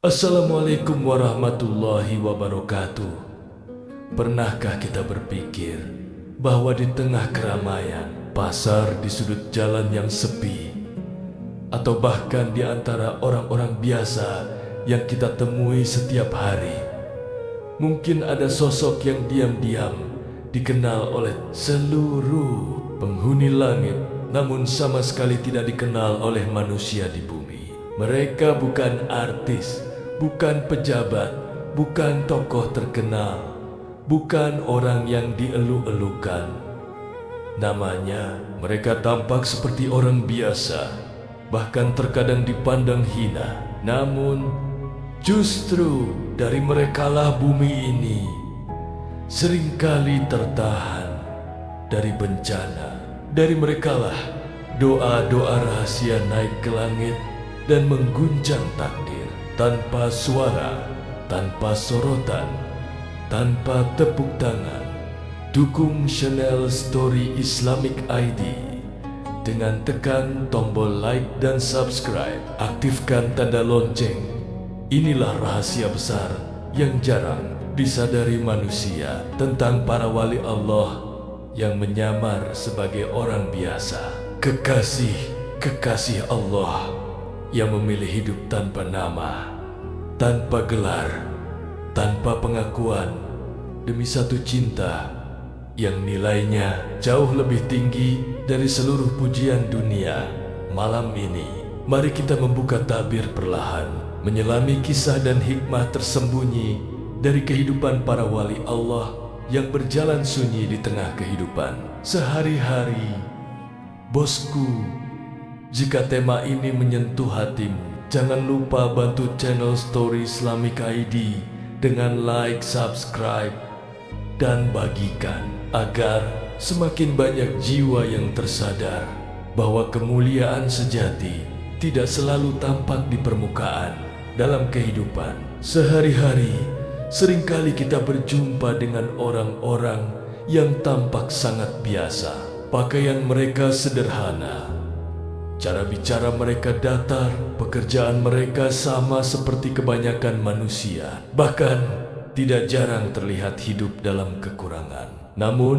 Assalamualaikum warahmatullahi wabarakatuh. Pernahkah kita berpikir bahwa di tengah keramaian, pasar di sudut jalan yang sepi, atau bahkan di antara orang-orang biasa yang kita temui setiap hari, mungkin ada sosok yang diam-diam dikenal oleh seluruh penghuni langit, namun sama sekali tidak dikenal oleh manusia di bumi. Mereka bukan artis, bukan pejabat, bukan tokoh terkenal, bukan orang yang dielu-elukan. Namanya, mereka tampak seperti orang biasa, bahkan terkadang dipandang hina. Namun, justru dari merekalah bumi ini seringkali tertahan dari bencana. Dari merekalah doa-doa rahasia naik ke langit dan mengguncang takdir tanpa suara, tanpa sorotan, tanpa tepuk tangan. Dukung channel Story Islamic ID dengan tekan tombol like dan subscribe. Aktifkan tanda lonceng. Inilah rahasia besar yang jarang disadari manusia tentang para wali Allah yang menyamar sebagai orang biasa. Kekasih Allah yang memilih hidup tanpa nama, tanpa gelar, tanpa pengakuan, demi satu cinta yang nilainya jauh lebih tinggi dari seluruh pujian dunia. Malam ini, mari kita membuka tabir perlahan, menyelami kisah dan hikmah tersembunyi dari kehidupan para wali Allah yang berjalan sunyi di tengah kehidupan sehari-hari. Bosku, jika tema ini menyentuh hatimu, jangan lupa bantu channel Story Islamic ID dengan like, subscribe, dan bagikan agar semakin banyak jiwa yang tersadar bahwa kemuliaan sejati tidak selalu tampak di permukaan. Dalam kehidupan sehari-hari, seringkali kita berjumpa dengan orang-orang yang tampak sangat biasa. Pakaian mereka sederhana, cara bicara mereka datar, pekerjaan mereka sama seperti kebanyakan manusia. Bahkan tidak jarang terlihat hidup dalam kekurangan. Namun,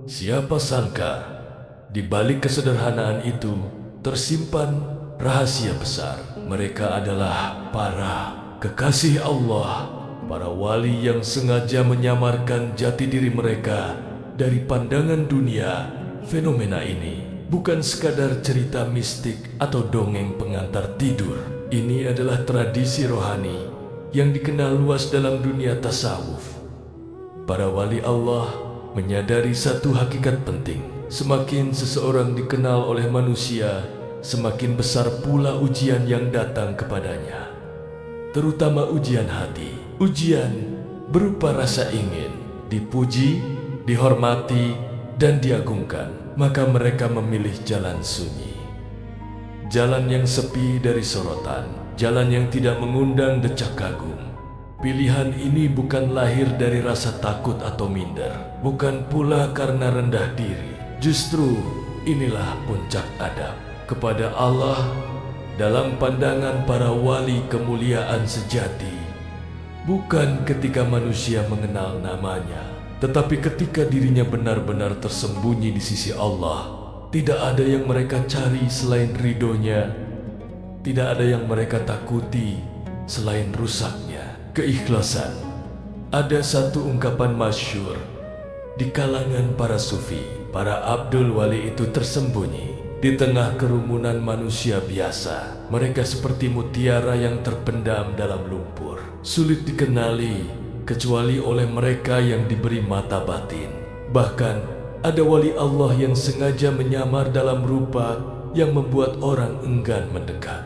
siapa sangka di balik kesederhanaan itu tersimpan rahasia besar. Mereka adalah para kekasih Allah, para wali yang sengaja menyamarkan jati diri mereka dari pandangan dunia. Fenomena ini bukan sekadar cerita mistik atau dongeng pengantar tidur. Ini adalah tradisi rohani yang dikenal luas dalam dunia tasawuf. Para wali Allah menyadari satu hakikat penting. Semakin seseorang dikenal oleh manusia, semakin besar pula ujian yang datang kepadanya. Terutama ujian hati. Ujian berupa rasa ingin dipuji, dihormati, dan diagungkan. Maka mereka memilih jalan sunyi, jalan yang sepi dari sorotan, jalan yang tidak mengundang decak kagum. Pilihan ini bukan lahir dari rasa takut atau minder, bukan pula karena rendah diri. Justru inilah puncak adab kepada Allah dalam pandangan para wali kemuliaan sejati. Bukan ketika manusia mengenal namanya, tetapi ketika dirinya benar-benar tersembunyi di sisi Allah. Tidak ada yang mereka cari selain ridhonya, tidak ada yang mereka takuti selain rusaknya keikhlasan. Ada satu ungkapan masyhur di kalangan para sufi. Para Abdul Wali itu tersembunyi di tengah kerumunan manusia biasa. Mereka seperti mutiara yang terpendam dalam lumpur, sulit dikenali kecuali oleh mereka yang diberi mata batin. Bahkan ada wali Allah yang sengaja menyamar dalam rupa yang membuat orang enggan mendekat.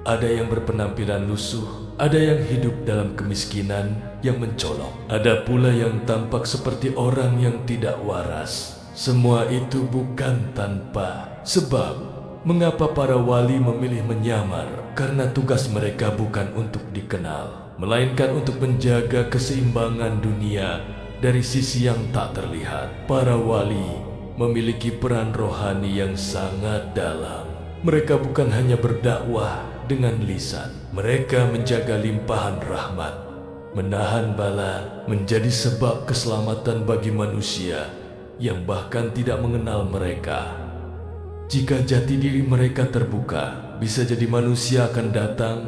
Ada yang berpenampilan lusuh, ada yang hidup dalam kemiskinan yang mencolok, ada pula yang tampak seperti orang yang tidak waras. Semua itu bukan tanpa sebab. Mengapa para wali memilih menyamar? Karena tugas mereka bukan untuk dikenal, melainkan untuk menjaga keseimbangan dunia dari sisi yang tak terlihat. Para wali memiliki peran rohani yang sangat dalam. Mereka bukan hanya berdakwah dengan lisan, Mereka menjaga limpahan rahmat, menahan bala, menjadi sebab keselamatan bagi manusia yang bahkan tidak mengenal mereka. Jika jati diri mereka terbuka, bisa jadi manusia akan datang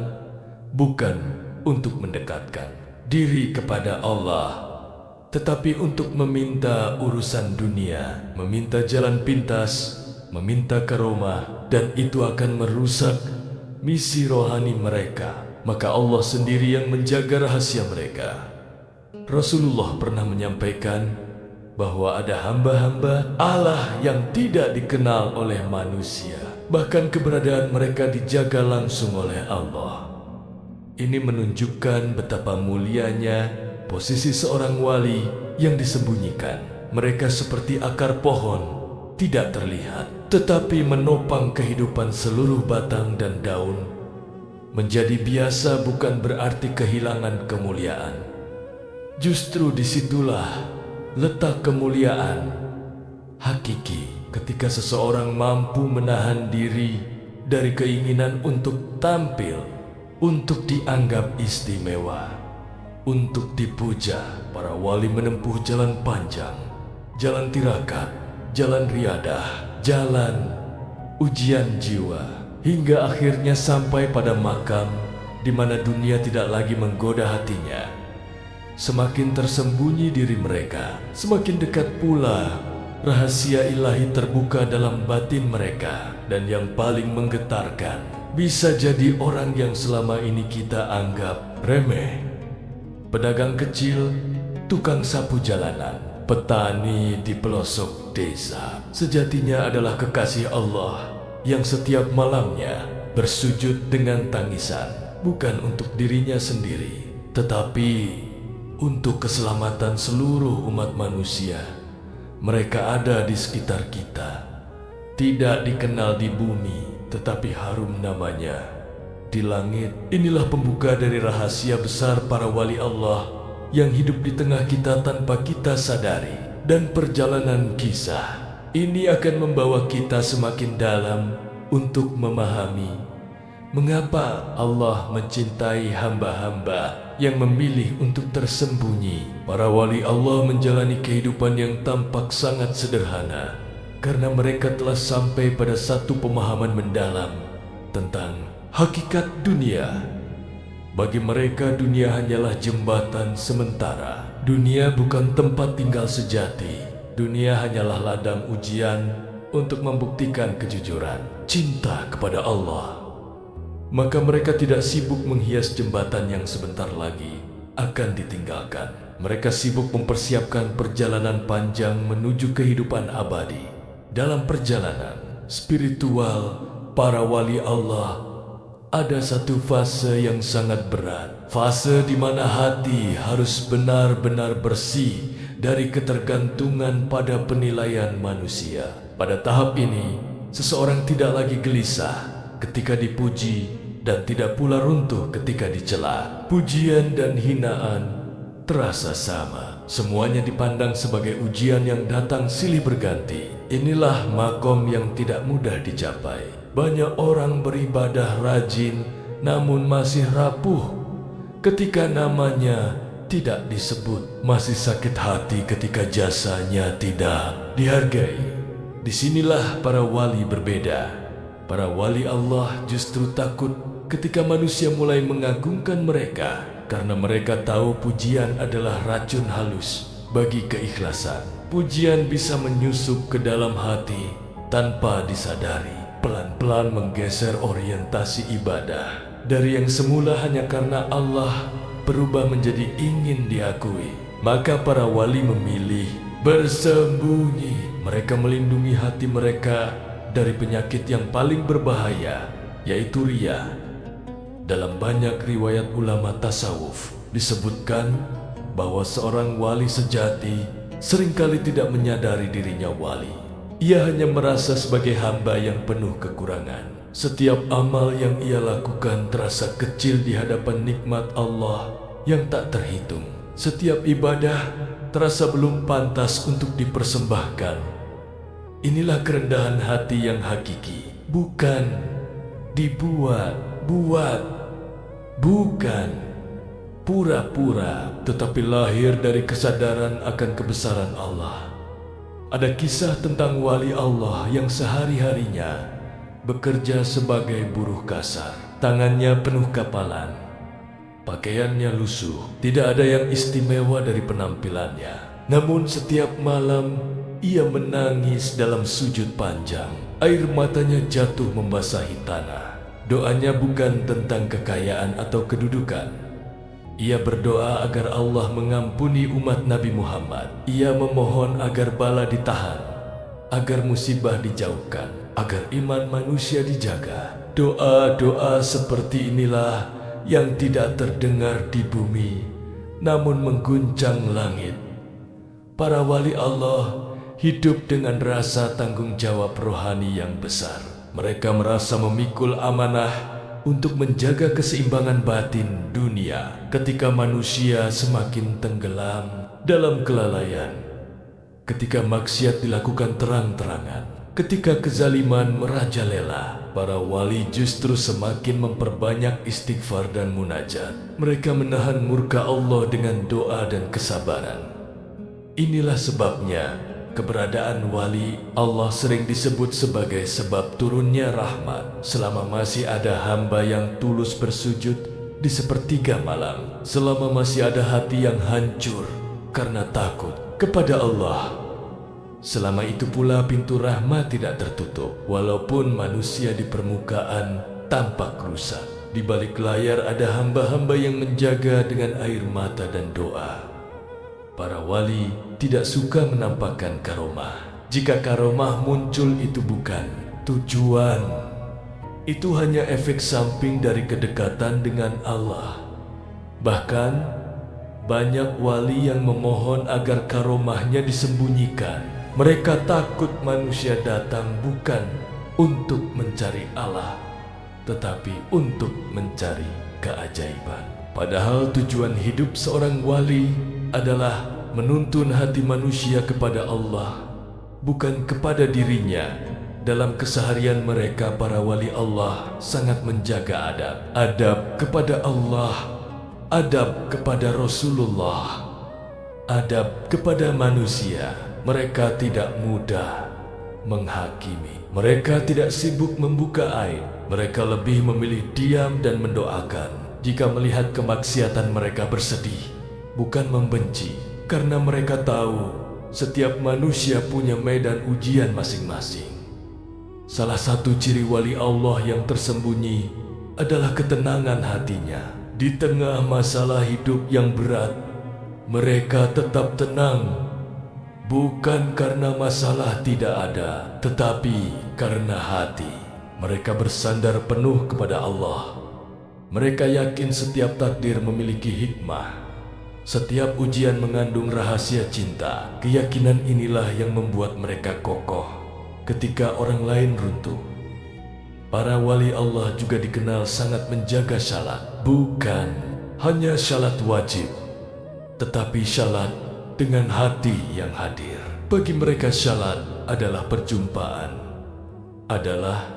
bukan untuk mendekatkan diri kepada Allah, tetapi untuk meminta urusan dunia, meminta jalan pintas, meminta karomah, dan itu akan merusak misi rohani mereka. Maka Allah sendiri yang menjaga rahasia mereka. Rasulullah pernah menyampaikan bahwa ada hamba-hamba Allah yang tidak dikenal oleh manusia. Bahkan keberadaan mereka dijaga langsung oleh Allah. Ini menunjukkan betapa mulianya posisi seorang wali yang disembunyikan. Mereka seperti akar pohon, tidak terlihat, tetapi menopang kehidupan seluruh batang dan daun. Menjadi biasa bukan berarti kehilangan kemuliaan. Justru disitulah letak kemuliaan hakiki, ketika seseorang mampu menahan diri dari keinginan untuk tampil, untuk dianggap istimewa, untuk dipuja. Para wali menempuh jalan panjang, jalan tirakat, jalan riadah, jalan ujian jiwa, hingga akhirnya sampai pada makam di mana dunia tidak lagi menggoda hatinya. Semakin tersembunyi diri mereka, semakin dekat pula rahasia ilahi terbuka dalam batin mereka. Dan yang paling menggetarkan, bisa jadi orang yang selama ini kita anggap remeh. Pedagang kecil, tukang sapu jalanan, petani di pelosok desa, sejatinya adalah kekasih Allah yang setiap malamnya bersujud dengan tangisan, bukan untuk dirinya sendiri, tetapi untuk keselamatan seluruh umat manusia. Mereka ada di sekitar kita, tidak dikenal di bumi, tetapi harum namanya di langit. Inilah pembuka dari rahasia besar para wali Allah yang hidup di tengah kita tanpa kita sadari. Dan perjalanan kisah ini akan membawa kita semakin dalam untuk memahami mengapa Allah mencintai hamba-hamba yang memilih untuk tersembunyi. Para wali Allah menjalani kehidupan yang tampak sangat sederhana karena mereka telah sampai pada satu pemahaman mendalam tentang hakikat dunia. Bagi mereka dunia hanyalah jembatan sementara. Dunia bukan tempat tinggal sejati. Dunia hanyalah ladang ujian untuk membuktikan kejujuran cinta kepada Allah. Maka mereka tidak sibuk menghias jembatan yang sebentar lagi akan ditinggalkan. Mereka sibuk mempersiapkan perjalanan panjang menuju kehidupan abadi. Dalam perjalanan spiritual para wali Allah, ada satu fase yang sangat berat. Fase di mana hati harus benar-benar bersih dari ketergantungan pada penilaian manusia. Pada tahap ini, seseorang tidak lagi gelisah ketika dipuji dan tidak pula runtuh ketika dicela. Pujian dan hinaan terasa sama. Semuanya dipandang sebagai ujian yang datang silih berganti. Inilah makom yang tidak mudah dicapai. Banyak orang beribadah rajin namun masih rapuh ketika namanya tidak disebut. Masih sakit hati ketika jasanya tidak dihargai. Disinilah para wali berbeda. Para wali Allah justru takut ketika manusia mulai mengagungkan mereka, karena mereka tahu pujian adalah racun halus bagi keikhlasan. Pujian bisa menyusup ke dalam hati tanpa disadari, pelan-pelan menggeser orientasi ibadah dari yang semula hanya karena Allah berubah menjadi ingin diakui. Maka para wali memilih bersembunyi. Mereka melindungi hati mereka dari penyakit yang paling berbahaya, yaitu riya. Dalam banyak riwayat ulama tasawuf disebutkan bahwa seorang wali sejati seringkali tidak menyadari dirinya wali. Ia hanya merasa sebagai hamba yang penuh kekurangan. Setiap amal yang ia lakukan terasa kecil di hadapan nikmat Allah yang tak terhitung. Setiap ibadah terasa belum pantas untuk dipersembahkan. Inilah kerendahan hati yang hakiki, bukan dibuat-buat. Bukan pura-pura, tetapi lahir dari kesadaran akan kebesaran Allah. Ada kisah tentang wali Allah yang sehari-harinya bekerja sebagai buruh kasar. Tangannya penuh kapalan, pakaiannya lusuh, tidak ada yang istimewa dari penampilannya. Namun setiap malam ia menangis dalam sujud panjang. Air matanya jatuh membasahi tanah. Doanya bukan tentang kekayaan atau kedudukan. Ia berdoa agar Allah mengampuni umat Nabi Muhammad. Ia memohon agar bala ditahan, agar musibah dijauhkan, agar iman manusia dijaga. Doa-doa seperti inilah yang tidak terdengar di bumi, namun mengguncang langit. Para wali Allah hidup dengan rasa tanggung jawab rohani yang besar. Mereka merasa memikul amanah untuk menjaga keseimbangan batin dunia ketika manusia semakin tenggelam dalam kelalaian, ketika maksiat dilakukan terang-terangan, ketika kezaliman merajalela. Para wali justru semakin memperbanyak istighfar dan munajat. Mereka menahan murka Allah dengan doa dan kesabaran. Inilah sebabnya keberadaan wali Allah sering disebut sebagai sebab turunnya rahmat. Selama masih ada hamba yang tulus bersujud di sepertiga malam, selama masih ada hati yang hancur karena takut kepada Allah, selama itu pula pintu rahmat tidak tertutup. Walaupun manusia di permukaan tampak rusak, di balik layar ada hamba-hamba yang menjaga dengan air mata dan doa. Para wali tidak suka menampakkan karomah. Jika karomah muncul itu bukan tujuan, itu hanya efek samping dari kedekatan dengan Allah. Bahkan banyak wali yang memohon agar karomahnya disembunyikan. Mereka takut manusia datang bukan untuk mencari Allah, tetapi untuk mencari keajaiban. Padahal tujuan hidup seorang wali adalah menuntun hati manusia kepada Allah, bukan kepada dirinya. Dalam keseharian mereka, para wali Allah sangat menjaga adab. Adab kepada Allah, adab kepada Rasulullah, adab kepada manusia. Mereka tidak mudah menghakimi. Mereka tidak sibuk membuka aib. Mereka lebih memilih diam dan mendoakan. Jika melihat kemaksiatan, mereka bersedih, bukan membenci, karena mereka tahu setiap manusia punya medan ujian masing-masing. Salah satu ciri wali Allah yang tersembunyi adalah ketenangan hatinya. Di tengah masalah hidup yang berat, mereka tetap tenang, bukan karena masalah tidak ada, tetapi karena hati. Mereka bersandar penuh kepada Allah. Mereka yakin setiap takdir memiliki hikmah. Setiap ujian mengandung rahasia cinta. Keyakinan inilah yang membuat mereka kokoh ketika orang lain runtuh. Para wali Allah juga dikenal sangat menjaga syalat. Bukan hanya syalat wajib, tetapi syalat dengan hati yang hadir. Bagi mereka syalat adalah perjumpaan, adalah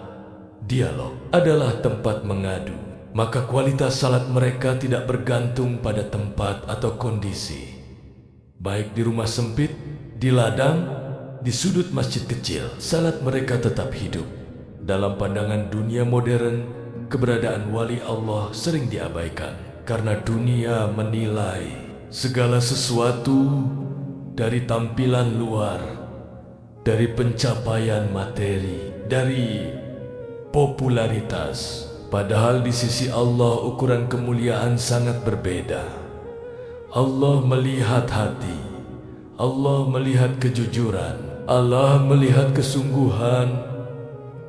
dialog, adalah tempat mengadu. Maka kualitas salat mereka tidak bergantung pada tempat atau kondisi. Baik di rumah sempit, di ladang, di sudut masjid kecil, salat mereka tetap hidup. Dalam pandangan dunia modern, keberadaan wali Allah sering diabaikan karena dunia menilai segala sesuatu dari tampilan luar, dari pencapaian materi, dari popularitas. Padahal di sisi Allah ukuran kemuliaan sangat berbeda. Allah melihat hati, Allah melihat kejujuran, Allah melihat kesungguhan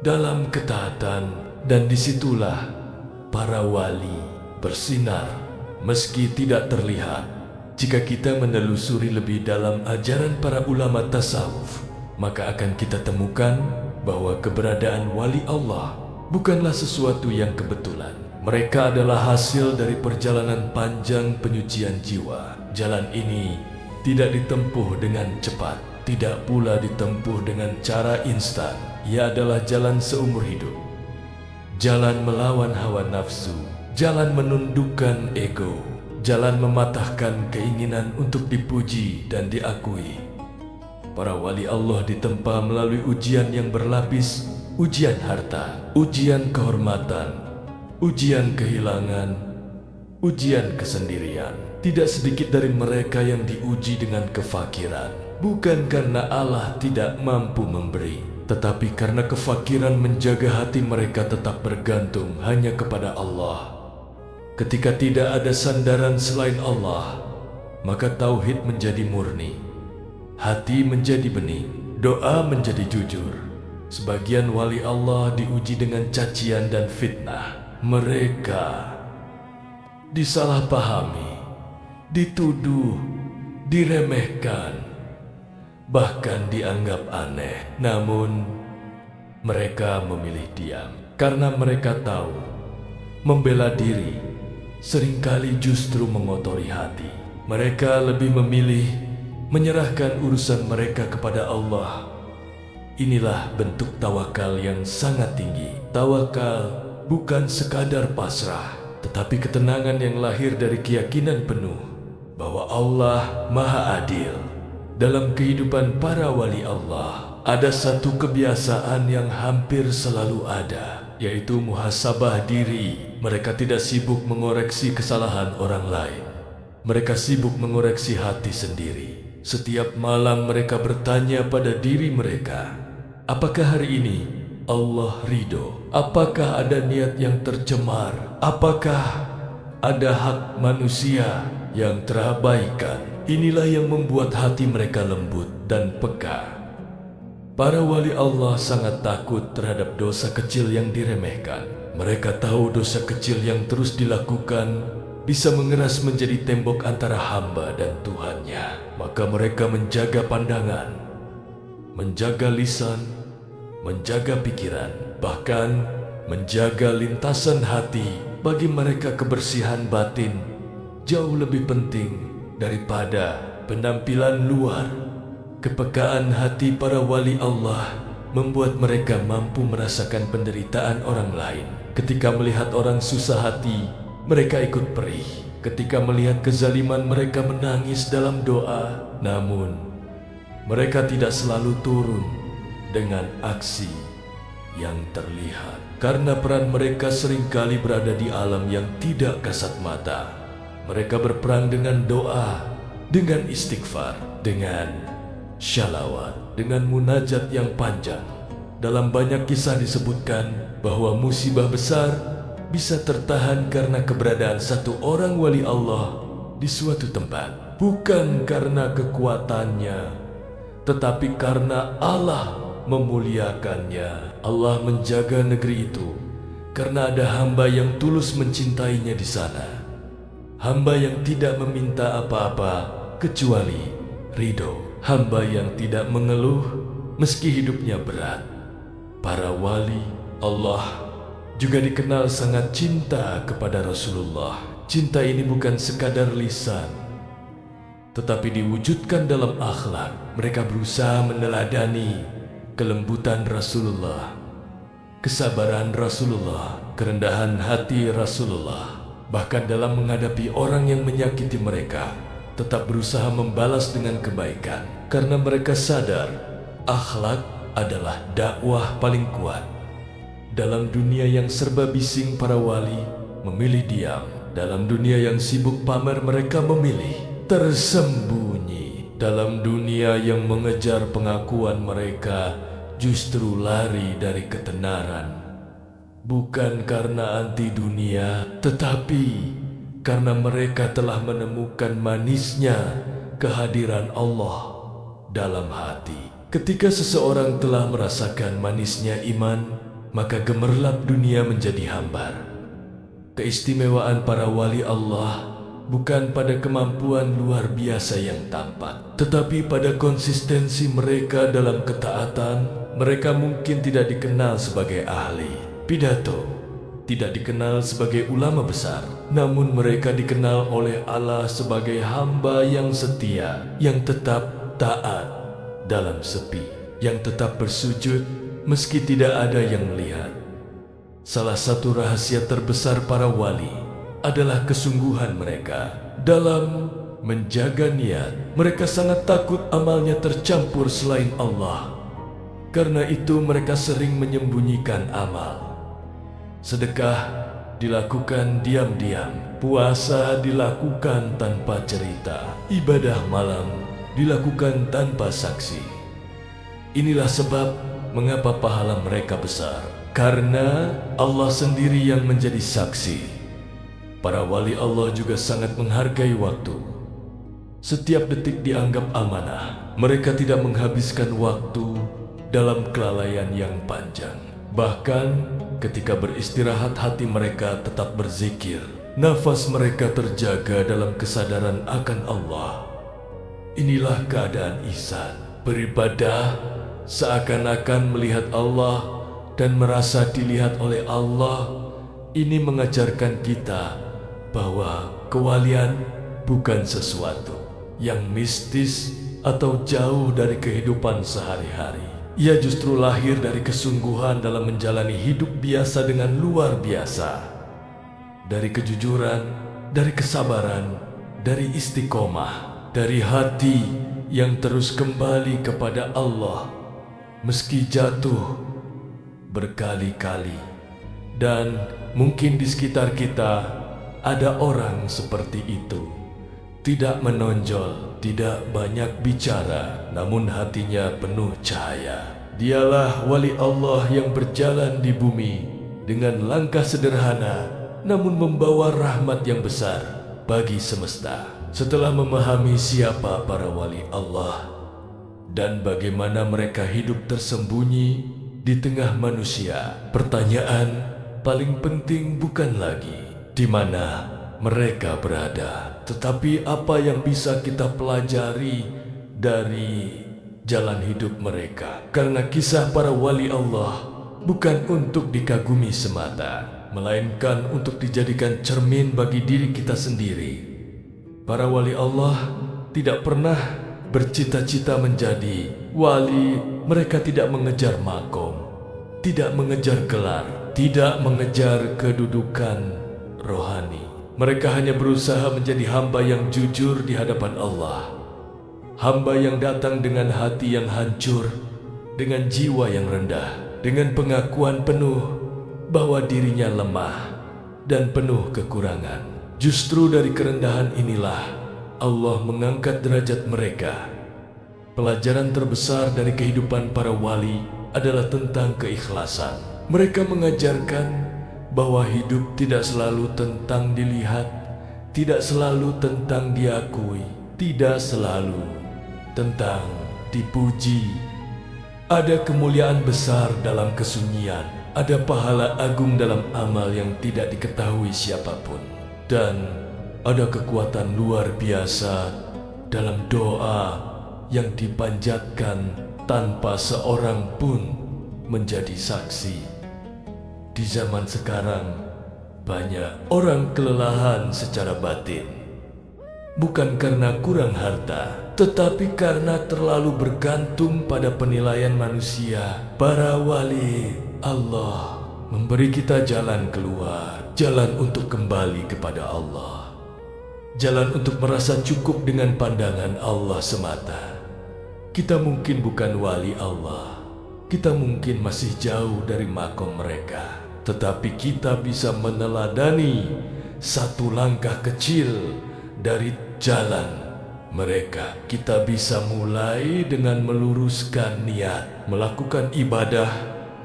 dalam ketaatan, dan disitulah para wali bersinar meski tidak terlihat. Jika kita menelusuri lebih dalam ajaran para ulama tasawuf, maka akan kita temukan bahwa keberadaan wali Allah bukanlah sesuatu yang kebetulan. Mereka adalah hasil dari perjalanan panjang penyucian jiwa. Jalan ini tidak ditempuh dengan cepat, tidak pula ditempuh dengan cara instan. Ia adalah jalan seumur hidup. Jalan melawan hawa nafsu, jalan menundukkan ego, jalan mematahkan keinginan untuk dipuji dan diakui. Para wali Allah ditempa melalui ujian yang berlapis, ujian harta, ujian kehormatan, ujian kehilangan, ujian kesendirian. Tidak sedikit dari mereka yang diuji dengan kefakiran, bukan karena Allah tidak mampu memberi, tetapi karena kefakiran menjaga hati mereka tetap bergantung hanya kepada Allah. Ketika tidak ada sandaran selain Allah, maka tauhid menjadi murni, hati menjadi bening, doa menjadi jujur. Sebagian wali Allah diuji dengan cacian dan fitnah. Mereka disalahpahami, dituduh, diremehkan, bahkan dianggap aneh. Namun, mereka memilih diam karena mereka tahu membela diri seringkali justru mengotori hati. Mereka lebih memilih menyerahkan urusan mereka kepada Allah. Inilah bentuk tawakal yang sangat tinggi. Tawakal bukan sekadar pasrah, tetapi ketenangan yang lahir dari keyakinan penuh bahwa Allah Maha Adil. Dalam kehidupan para wali Allah, ada satu kebiasaan yang hampir selalu ada, yaitu muhasabah diri. Mereka tidak sibuk mengoreksi kesalahan orang lain. Mereka sibuk mengoreksi hati sendiri. Setiap malam mereka bertanya pada diri mereka, apakah hari ini Allah ridho? Apakah ada niat yang tercemar? Apakah ada hak manusia yang terabaikan? Inilah yang membuat hati mereka lembut dan peka. Para wali Allah sangat takut terhadap dosa kecil yang diremehkan. Mereka tahu dosa kecil yang terus dilakukan bisa mengeras menjadi tembok antara hamba dan Tuhannya. Maka mereka menjaga pandangan, menjaga lisan, menjaga pikiran, bahkan menjaga lintasan hati. Bagi mereka kebersihan batin jauh lebih penting daripada penampilan luar. Kepekaan hati para wali Allah membuat mereka mampu merasakan penderitaan orang lain. Ketika melihat orang susah hati, mereka ikut perih. Ketika melihat kezaliman, mereka menangis dalam doa. Namun, mereka tidak selalu turun dengan aksi yang terlihat, karena peran mereka seringkali berada di alam yang tidak kasat mata. Mereka berperang dengan doa, dengan istighfar, dengan syalawat, dengan munajat yang panjang. Dalam banyak kisah disebutkan bahwa musibah besar bisa tertahan karena keberadaan satu orang wali Allah di suatu tempat, bukan karena kekuatannya, tetapi karena Allah memuliakannya. Allah menjaga negeri itu karena ada hamba yang tulus mencintainya di sana. Hamba yang tidak meminta apa-apa kecuali ridho. Hamba yang tidak mengeluh meski hidupnya berat. Para wali Allah juga dikenal sangat cinta kepada Rasulullah. Cinta ini bukan sekadar lisan, tetapi diwujudkan dalam akhlak. Mereka berusaha meneladani kelembutan Rasulullah, kesabaran Rasulullah, kerendahan hati Rasulullah. Bahkan dalam menghadapi orang yang menyakiti mereka, tetap berusaha membalas dengan kebaikan. Karena mereka sadar, akhlak adalah dakwah paling kuat. Dalam dunia yang serba bising, para wali memilih diam. Dalam dunia yang sibuk pamer, mereka memilih tersembunyi. Dalam dunia yang mengejar pengakuan, mereka justru lari dari ketenaran. Bukan karena anti dunia, tetapi karena mereka telah menemukan manisnya kehadiran Allah dalam hati. Ketika seseorang telah merasakan manisnya iman, maka gemerlap dunia menjadi hambar. Keistimewaan para wali Allah bukan pada kemampuan luar biasa yang tampak, tetapi pada konsistensi mereka dalam ketaatan. Mereka mungkin tidak dikenal sebagai ahli pidato, tidak dikenal sebagai ulama besar, namun mereka dikenal oleh Allah sebagai hamba yang setia, yang tetap taat dalam sepi, yang tetap bersujud meski tidak ada yang melihat. Salah satu rahasia terbesar para wali adalah kesungguhan mereka dalam menjaga niat. Mereka sangat takut amalnya tercampur selain Allah. Karena itu mereka sering menyembunyikan amal. Sedekah dilakukan diam-diam, puasa dilakukan tanpa cerita, ibadah malam dilakukan tanpa saksi. Inilah sebab mengapa pahala mereka besar, karena Allah sendiri yang menjadi saksi. Para wali Allah juga sangat menghargai waktu. Setiap detik dianggap amanah. Mereka tidak menghabiskan waktu dalam kelalaian yang panjang. Bahkan ketika beristirahat, hati mereka tetap berzikir. Nafas mereka terjaga dalam kesadaran akan Allah. Inilah keadaan ihsan, beribadah seakan-akan melihat Allah dan merasa dilihat oleh Allah. Ini mengajarkan kita bahwa kewalian bukan sesuatu yang mistis atau jauh dari kehidupan sehari-hari. Ia justru lahir dari kesungguhan dalam menjalani hidup biasa dengan luar biasa. Dari kejujuran, dari kesabaran, dari istiqomah, dari hati yang terus kembali kepada Allah meski jatuh berkali-kali. Dan mungkin di sekitar kita ada orang seperti itu. Tidak menonjol, tidak banyak bicara, namun hatinya penuh cahaya. Dialah wali Allah yang berjalan di bumi dengan langkah sederhana, namun membawa rahmat yang besar bagi semesta. Setelah memahami siapa para wali Allah dan bagaimana mereka hidup tersembunyi di tengah manusia, pertanyaan paling penting bukan lagi di mana mereka berada, tetapi apa yang bisa kita pelajari dari jalan hidup mereka. Karena kisah para wali Allah bukan untuk dikagumi semata, melainkan untuk dijadikan cermin bagi diri kita sendiri. Para wali Allah tidak pernah bercita-cita menjadi wali. Mereka tidak mengejar makom, tidak mengejar gelar, tidak mengejar kedudukan rohani. Mereka hanya berusaha menjadi hamba yang jujur di hadapan Allah. Hamba yang datang dengan hati yang hancur, dengan jiwa yang rendah, dengan pengakuan penuh bahwa dirinya lemah dan penuh kekurangan. Justru dari kerendahan inilah Allah mengangkat derajat mereka. Pelajaran terbesar dari kehidupan para wali adalah tentang keikhlasan. Mereka mengajarkan bahwa hidup tidak selalu tentang dilihat, tidak selalu tentang diakui, tidak selalu tentang dipuji. Ada kemuliaan besar dalam kesunyian, ada pahala agung dalam amal yang tidak diketahui siapapun, dan ada kekuatan luar biasa dalam doa yang dipanjatkan tanpa seorang pun menjadi saksi. Di zaman sekarang, banyak orang kelelahan secara batin. Bukan karena kurang harta, tetapi karena terlalu bergantung pada penilaian manusia. Para wali Allah memberi kita jalan keluar, jalan untuk kembali kepada Allah, jalan untuk merasa cukup dengan pandangan Allah semata. Kita mungkin bukan wali Allah, kita mungkin masih jauh dari makom mereka, tetapi kita bisa meneladani satu langkah kecil dari jalan mereka. Kita bisa mulai dengan meluruskan niat, melakukan ibadah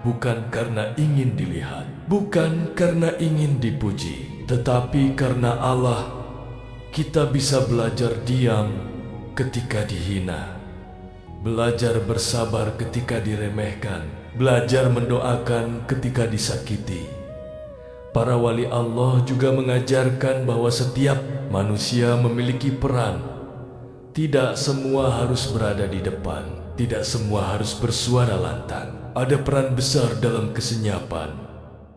bukan karena ingin dilihat, bukan karena ingin dipuji, tetapi karena Allah. Kita bisa belajar diam ketika dihina, belajar bersabar ketika diremehkan, belajar mendoakan ketika disakiti. Para wali Allah juga mengajarkan bahwa setiap manusia memiliki peran. Tidak semua harus berada di depan, tidak semua harus bersuara lantang. Ada peran besar dalam kesenyapan,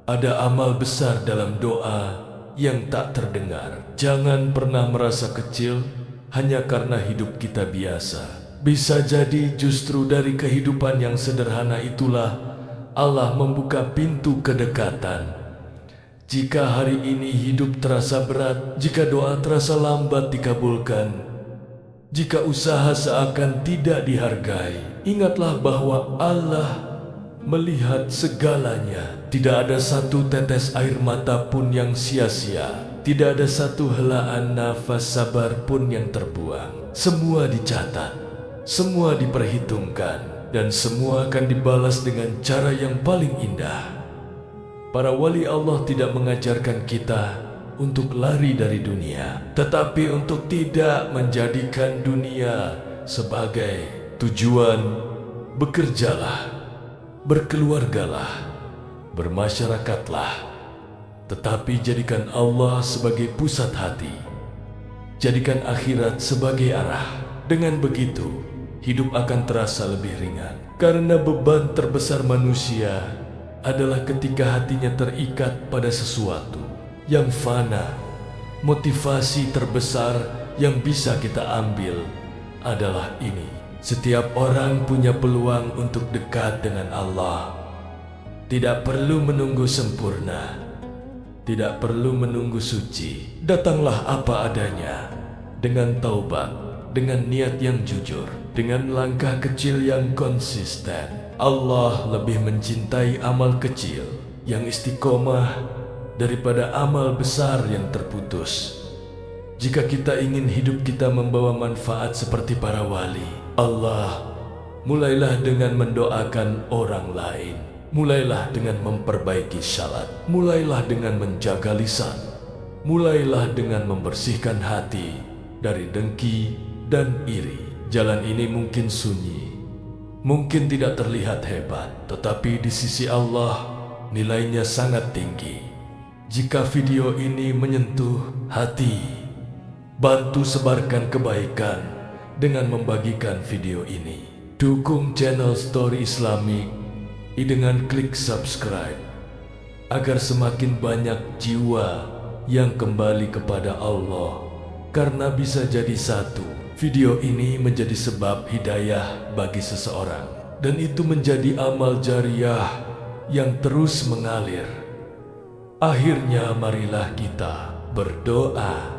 ada amal besar dalam doa yang tak terdengar. Jangan pernah merasa kecil hanya karena hidup kita biasa. Bisa jadi justru dari kehidupan yang sederhana itulah Allah membuka pintu kedekatan, Jika hari ini hidup terasa berat, jika doa terasa lambat dikabulkan, jika usaha seakan tidak dihargai, ingatlah bahwa Allah melihat segalanya. Tidak ada satu tetes air mata pun yang sia-sia. Tidak ada satu helaan nafas sabar pun yang terbuang. Semua dicatat, semua diperhitungkan, dan semua akan dibalas dengan cara yang paling indah. Para wali Allah tidak mengajarkan kita untuk lari dari dunia, tetapi untuk tidak menjadikan dunia sebagai tujuan. Bekerjalah, berkeluargalah, bermasyarakatlah, tetapi jadikan Allah sebagai pusat hati. Jadikan akhirat sebagai arah. Dengan begitu, hidup akan terasa lebih ringan. Karena beban terbesar manusia adalah ketika hatinya terikat pada sesuatu yang fana. Motivasi terbesar yang bisa kita ambil adalah ini: setiap orang punya peluang untuk dekat dengan Allah. Tidak perlu menunggu sempurna, tidak perlu menunggu suci. Datanglah apa adanya, dengan taubat, dengan niat yang jujur, dengan langkah kecil yang konsisten. Allah lebih mencintai amal kecil yang istiqomah daripada amal besar yang terputus. Jika kita ingin hidup kita membawa manfaat seperti para wali Allah, mulailah dengan mendoakan orang lain. Mulailah dengan memperbaiki syalat. Mulailah dengan menjaga lisan. Mulailah dengan membersihkan hati dari dengki dan iri. Jalan ini mungkin sunyi, mungkin tidak terlihat hebat, tetapi di sisi Allah nilainya sangat tinggi. Jika video ini menyentuh hati, bantu sebarkan kebaikan dengan membagikan video ini. Dukung channel Story Islamic dengan klik subscribe agar semakin banyak jiwa yang kembali kepada Allah. Karena bisa jadi satu, video ini menjadi sebab hidayah bagi seseorang, dan itu menjadi amal jariah yang terus mengalir. Akhirnya marilah kita berdoa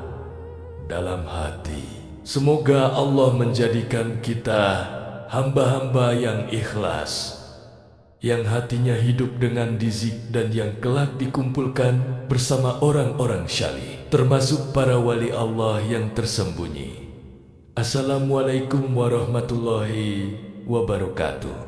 dalam hati. Semoga Allah menjadikan kita hamba-hamba yang ikhlas, yang hatinya hidup dengan dizik dan yang kelak dikumpulkan bersama orang-orang syalih, termasuk para wali Allah yang tersembunyi. Assalamualaikum warahmatullahi wabarakatuh.